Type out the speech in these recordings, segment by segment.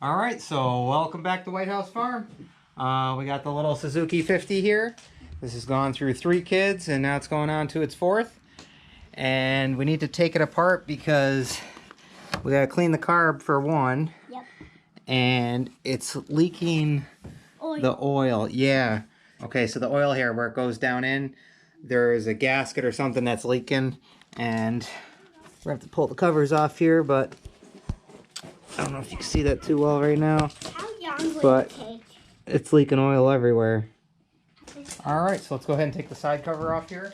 All right, so welcome back to Whitehouse Farm. We got the little Suzuki 50 here. This has gone through 3 kids and now it's going on to its 4th. And we need to take it apart because we gotta clean the carb for one. Yep. And it's leaking the oil. Yeah. Okay, so the oil here where it goes down in, there's a gasket or something that's leaking, and we have to pull the covers off here, but I don't know if you can see that too well right now. How long will but it take? It's leaking oil everywhere. All right, so let's go ahead and take the side cover off here.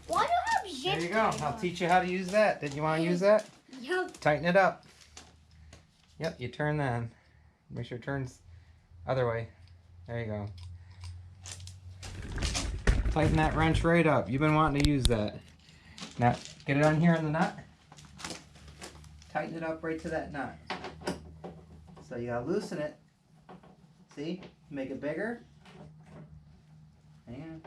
Why do I have zip? There you go. I'll teach you how to use that. Did you want to use that? Yep. Tighten it up. Yep, you turn that. Make sure it turns other way. There you go. Tighten that wrench right up. You've been wanting to use that. Now, get it on here in the nut. Tighten it up right to that nut. So you gotta loosen it. See? Make it bigger. Hang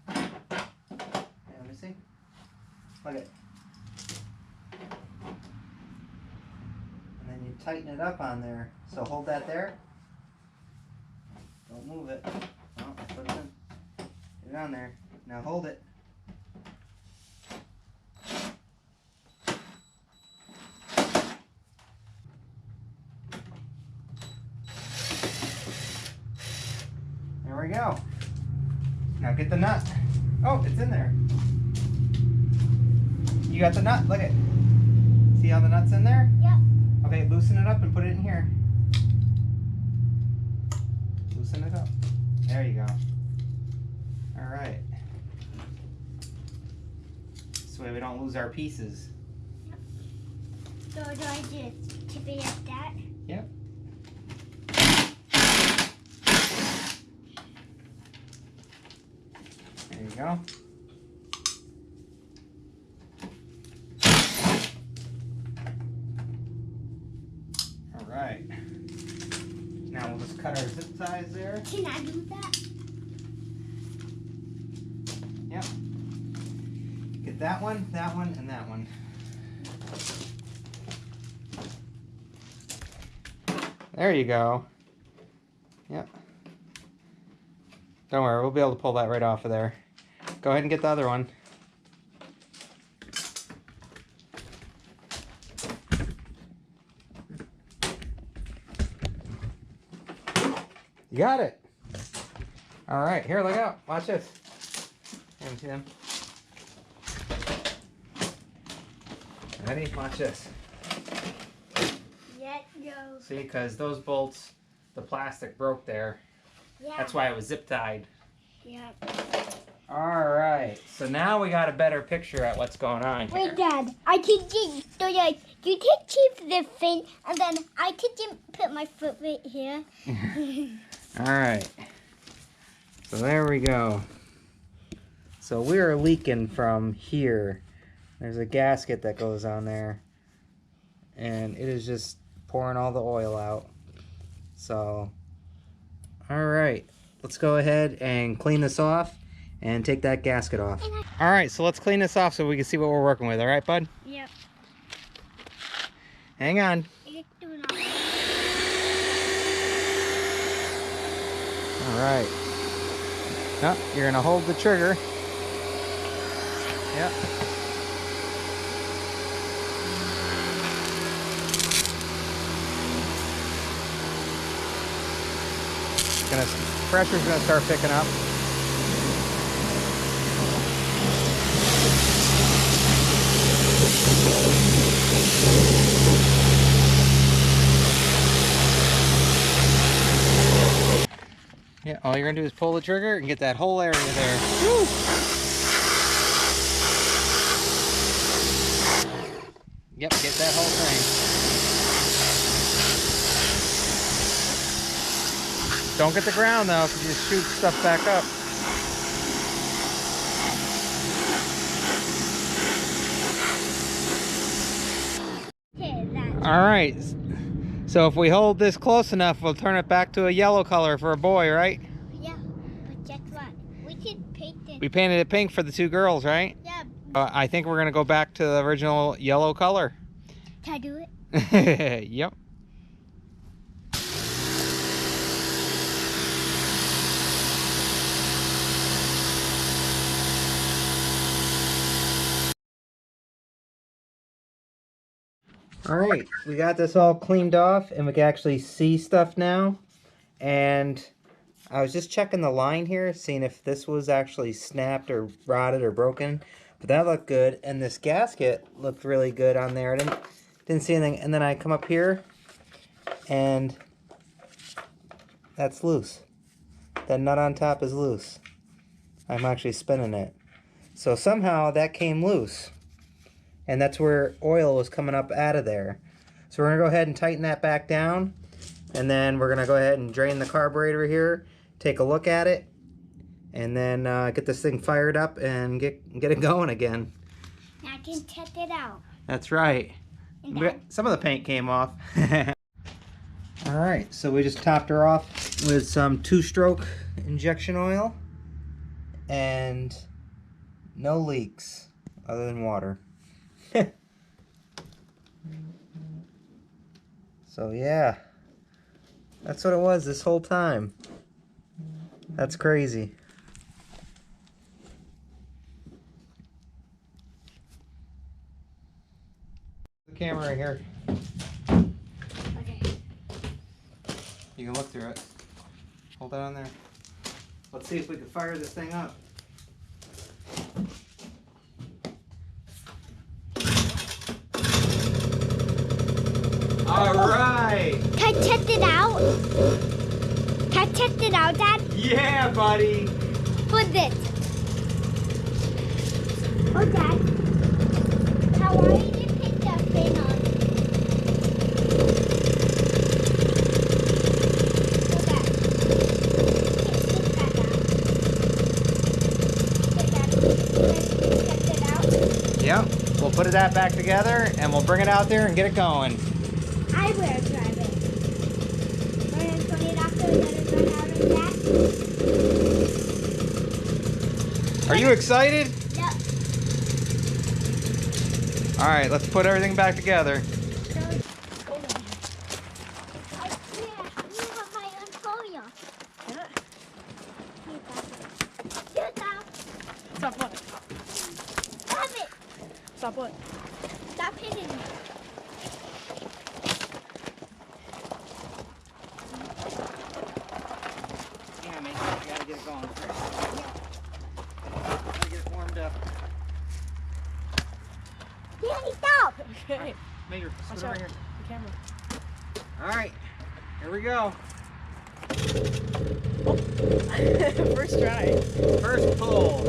on. Hey, let me see. Look at. And then you tighten it up on there. So hold that there. Don't move it. No, put it in. Get it on there. Now hold it. There we go. Now get the nut. Oh, it's in there. You got the nut? Look at it. See how the nut's in there? Yep. Okay, loosen it up and put it in here. Loosen it up. There you go. All right. This way we don't lose our pieces. Yep. So do I just tip it like that? Yep. There you go. All right. Now we'll just cut our zip ties there. Can I do that? Yep. Get that one, and that one. There you go. Yep. Don't worry, we'll be able to pull that right off of there. Go ahead and get the other one. You got it. All right, here, look out. Watch this. Let me see them. Ready? Watch this. Yet go. See, because those bolts, the plastic broke there. Yeah. That's why it was zip tied. Yep. All right, so now we got a better picture at what's going on here. Wait, Dad. I could just do like you take keep the thing, and then I could just put my foot right here. All right. So there we go. So we are leaking from here. There's a gasket that goes on there. And it is just pouring all the oil out. So, all right. Let's go ahead and clean this off and take that gasket off. All right, so let's clean this off so we can see what we're working with. All right, bud? Yep. Hang on. All right. Now, you're gonna hold the trigger. Yep. Pressure's gonna start picking up. Yeah, all you're gonna do is pull the trigger and get that whole area there. Woo! Yep, get that whole thing. Don't get the ground though, because you just shoot stuff back up. All right, So if we hold this close enough, we'll turn it back to a yellow color for a boy, right? Yeah, but guess what? We should paint it. We painted it pink for the two girls, right? Yeah. I think we're gonna go back to the original yellow color. Can I do it? Yep. All right, we got this all cleaned off and we can actually see stuff now. And I was just checking the line here, seeing if this was actually snapped or rotted or broken. But that looked good, and this gasket looked really good on there. I didn't see anything. And then I come up here, and that's loose. That nut on top is loose. I'm actually spinning it. So somehow that came loose. And that's where oil was coming up out of there. So we're going to go ahead and tighten that back down. And then we're going to go ahead and drain the carburetor here, take a look at it, and then get this thing fired up and get it going again. Now I can test it out. That's right. Some of the paint came off. Alright, so we just topped her off with some 2-stroke injection oil. And no leaks other than water. So yeah, that's what it was this whole time. That's crazy. The camera right here. Okay. You can look through it. Hold that on there. Let's see if we can fire this thing up. All right. Can I test it out? Can I test it out, Dad? Yeah, buddy. What's this? Oh, Dad. How are you to put the fin on? Oh, Dad. Test it out. Yep. We'll put that back together and we'll bring it out there and get it going. I will drive it. We're going to put it after and then run out of that. Are you excited? Yep. All right, let's put everything back together. Stop what? Stop it! Stop what? Stop hitting me. Yeah, man, you gotta get it going first. Gotta get it warmed up. Daddy, stop! Okay. Major, Watch put it over out. here. The camera. All right, here we go. First try. First pull.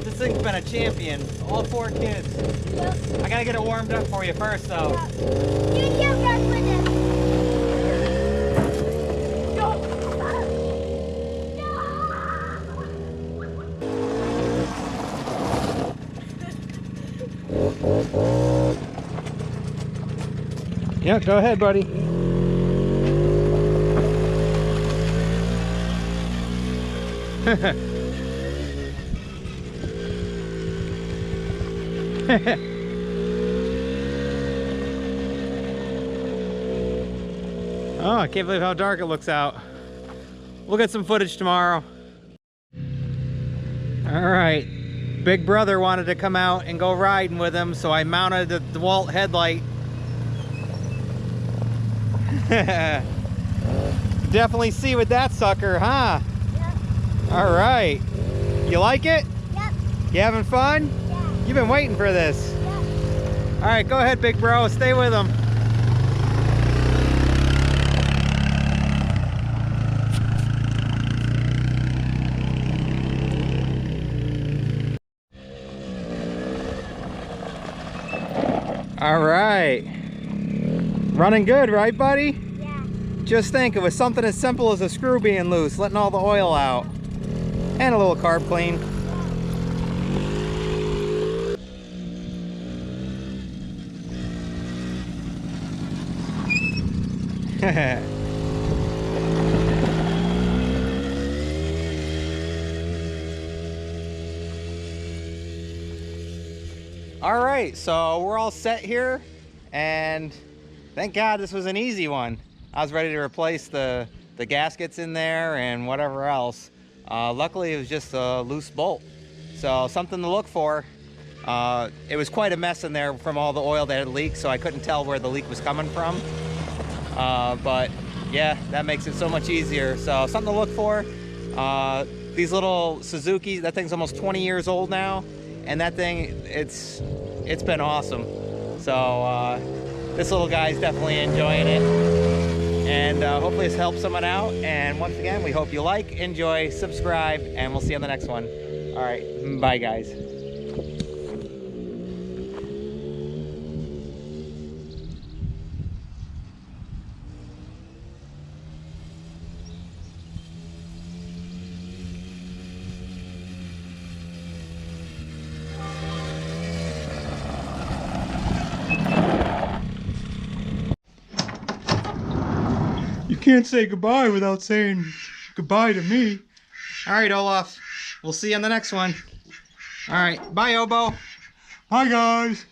This thing's been a champion. All 4 kids. Yep. I gotta get it warmed up for you first, though. You can't run with it. Yeah, go ahead, buddy. Oh, I can't believe how dark it looks out. We'll get some footage tomorrow. All right, Big Brother wanted to come out and go riding with him, so I mounted the DeWalt headlight. Definitely see with that sucker, huh? Yep. All right. You like it? Yep. You having fun? Yeah. You've been waiting for this. Yep. All right, go ahead, big bro. Stay with him. All right. Running good, right, buddy? Yeah. Just think, it was something as simple as a screw being loose, letting all the oil out. And a little carb clean. All right, so we're all set here, and thank God this was an easy one. I was ready to replace the gaskets in there and whatever else. Luckily, it was just a loose bolt. So something to look for. It was quite a mess in there from all the oil that had leaked, so I couldn't tell where the leak was coming from. But yeah, that makes it so much easier. So something to look for. These little Suzuki, that thing's almost 20 years old now, and that thing, it's been awesome. So this little guy's definitely enjoying it, and hopefully this helps someone out. And once again, we hope you like, enjoy, subscribe, and we'll see you on the next one. All right, bye guys. You can't say goodbye without saying goodbye to me. All right, Olaf, we'll see you on the next one. All right, bye, Obo. Hi, guys.